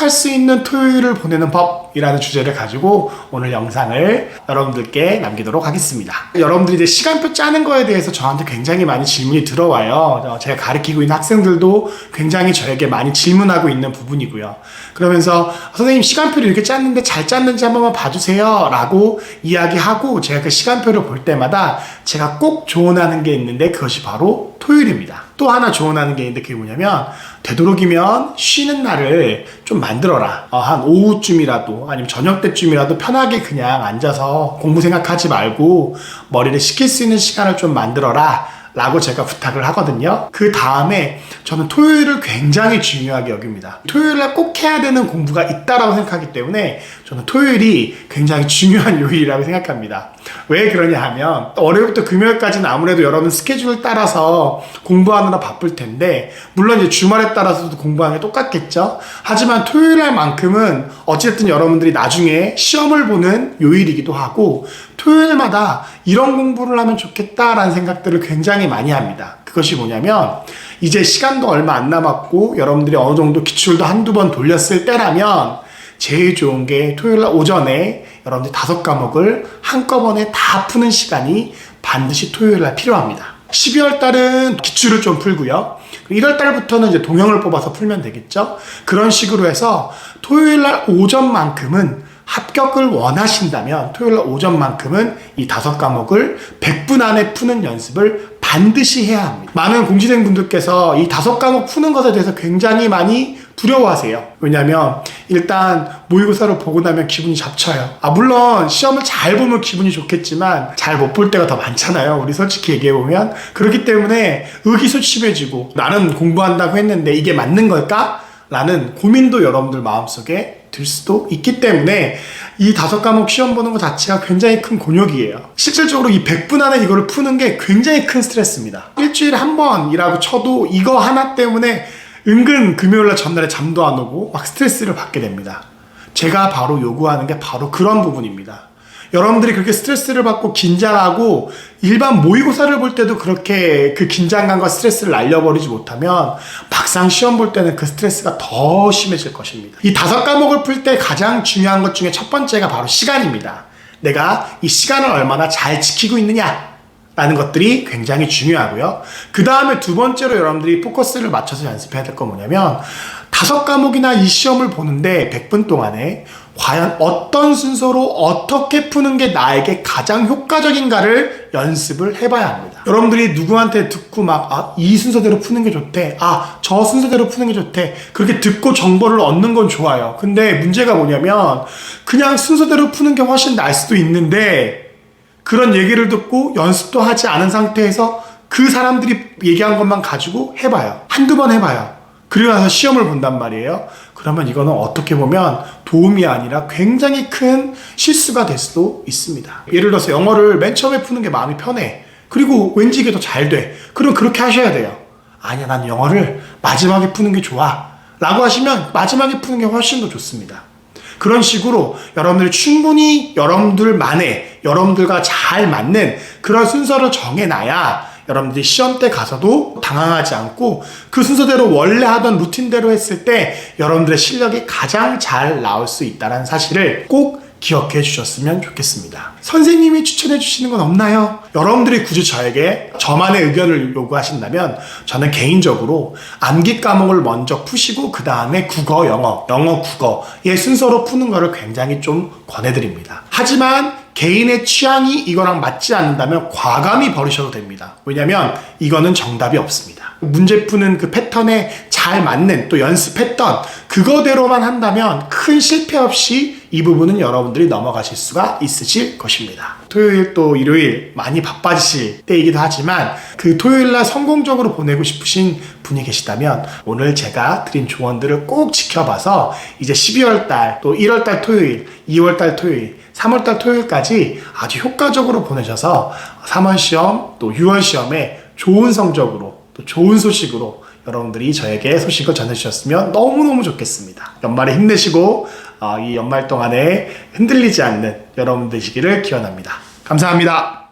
만족할 수 있는 토요일을 보내는 법이라는 주제를 가지고 오늘 영상을 여러분들께 남기도록 하겠습니다. 여러분들이 이제 시간표 짜는 거에 대해서 저한테 굉장히 많이 질문이 들어와요. 제가 가르치고 있는 학생들도 굉장히 저에게 많이 질문하고 있는 부분이고요. 그러면서 선생님 시간표를 이렇게 짰는데 잘 짰는지 한 번만 봐주세요 라고 이야기하고, 제가 그 시간표를 볼 때마다 제가 꼭 조언하는 게 있는데 그것이 바로 토요일입니다. 또 하나 조언하는 게 있는데 그게 뭐냐면, 되도록이면 쉬는 날을 좀 만들어라. 한 오후쯤이라도 아니면 저녁 때쯤이라도 편하게 그냥 앉아서 공부 생각하지 말고 머리를 식힐 수 있는 시간을 좀 만들어라 라고 제가 부탁을 하거든요. 그 다음에 저는 토요일을 굉장히 중요하게 여깁니다. 토요일날 꼭 해야 되는 공부가 있다라고 생각하기 때문에 저는 토요일이 굉장히 중요한 요일이라고 생각합니다. 왜 그러냐 하면, 월요일부터 금요일까지는 아무래도 여러분 스케줄을 따라서 공부하느라 바쁠 텐데, 물론 이제 주말에 따라서도 공부하는 게 똑같겠죠. 하지만 토요일날만큼은 어쨌든 여러분들이 나중에 시험을 보는 요일이기도 하고, 토요일마다 이런 공부를 하면 좋겠다라는 생각들을 굉장히 많이 합니다. 그것이 뭐냐면, 이제 시간도 얼마 안 남았고 여러분들이 어느 정도 기출도 한두 번 돌렸을 때라면 제일 좋은 게 토요일날 오전에 여러분들이 5과목을 한꺼번에 다 푸는 시간이 반드시 토요일날 필요합니다. 12월 달은 기출을 좀 풀고요. 1월 달부터는 이제 동영을 뽑아서 풀면 되겠죠. 그런 식으로 해서 토요일날 오전만큼은, 합격을 원하신다면 토요일날 오전만큼은 이 5과목을 100분 안에 푸는 연습을 반드시 해야 합니다. 많은 공시생분들께서 이 5과목 푸는 것에 대해서 굉장히 많이 두려워하세요. 왜냐면 일단 모의고사를 보고 나면 기분이 잡쳐요. 물론 시험을 잘 보면 기분이 좋겠지만 잘 못 볼 때가 더 많잖아요. 우리 솔직히 얘기해보면. 그렇기 때문에 의기소침해지고, 나는 공부한다고 했는데 이게 맞는 걸까? 라는 고민도 여러분들 마음속에 들 수도 있기 때문에 이 5과목 시험 보는 것 자체가 굉장히 큰 곤욕이에요. 실질적으로 이 100분 안에 이거를 푸는 게 굉장히 큰 스트레스입니다. 일주일에 한 번이라고 쳐도 이거 하나 때문에 은근 금요일날 전날에 잠도 안 오고 막 스트레스를 받게 됩니다. 제가 바로 요구하는 게 바로 그런 부분입니다. 여러분들이 그렇게 스트레스를 받고 긴장하고 일반 모의고사를 볼 때도 그렇게 그 긴장감과 스트레스를 날려버리지 못하면 막상 시험 볼 때는 그 스트레스가 더 심해질 것입니다. 이 5과목을 풀 때 가장 중요한 것 중에 첫 번째가 바로 시간입니다. 내가 이 시간을 얼마나 잘 지키고 있느냐 라는 것들이 굉장히 중요하고요. 그 다음에 두 번째로 여러분들이 포커스를 맞춰서 연습해야 될 건 뭐냐면, 5과목이나 이 시험을 보는데 100분 동안에 과연 어떤 순서로 어떻게 푸는 게 나에게 가장 효과적인가를 연습을 해봐야 합니다. 여러분들이 누구한테 듣고 이 순서대로 푸는 게 좋대, 저 순서대로 푸는 게 좋대, 그렇게 듣고 정보를 얻는 건 좋아요. 근데 문제가 뭐냐면, 그냥 순서대로 푸는 게 훨씬 나을 수도 있는데 그런 얘기를 듣고 연습도 하지 않은 상태에서 그 사람들이 얘기한 것만 가지고 해봐요. 한두 번 해봐요. 그리고 나서 시험을 본단 말이에요. 그러면 이거는 어떻게 보면 도움이 아니라 굉장히 큰 실수가 될 수도 있습니다. 예를 들어서 영어를 맨 처음에 푸는 게 마음이 편해. 그리고 왠지 이게 더 잘 돼. 그럼 그렇게 하셔야 돼요. 아니야, 난 영어를 마지막에 푸는 게 좋아 라고 하시면 마지막에 푸는 게 훨씬 더 좋습니다. 그런 식으로 여러분들이 충분히 여러분들과 잘 맞는 그런 순서를 정해놔야 여러분들이 시험 때 가서도 당황하지 않고 그 순서대로 원래 하던 루틴대로 했을 때 여러분들의 실력이 가장 잘 나올 수 있다는 사실을 꼭 기억해 주셨으면 좋겠습니다. 선생님이 추천해 주시는 건 없나요? 여러분들이 굳이 저에게 저만의 의견을 요구하신다면 저는 개인적으로 암기 과목을 먼저 푸시고 그 다음에 국어, 영어, 국어의 순서로 푸는 거를 굉장히 좀 권해드립니다. 하지만 개인의 취향이 이거랑 맞지 않는다면 과감히 버리셔도 됩니다. 왜냐면 이거는 정답이 없습니다. 문제 푸는 그 패턴에 잘 맞는, 또 연습했던 그거대로만 한다면 큰 실패 없이 이 부분은 여러분들이 넘어가실 수가 있으실 것입니다. 토요일 또 일요일 많이 바빠지실 때이기도 하지만 그 토요일날 성공적으로 보내고 싶으신 분이 계시다면 오늘 제가 드린 조언들을 꼭 지켜봐서 이제 12월달 또 1월달 토요일, 2월달 토요일, 3월달 토요일까지 아주 효과적으로 보내셔서 3월 시험 또 6월 시험에 좋은 성적으로 또 좋은 소식으로 여러분들이 저에게 소식을 전해주셨으면 너무너무 좋겠습니다. 연말에 힘내시고 이 연말 동안에 흔들리지 않는 여러분 되시기를 기원합니다. 감사합니다.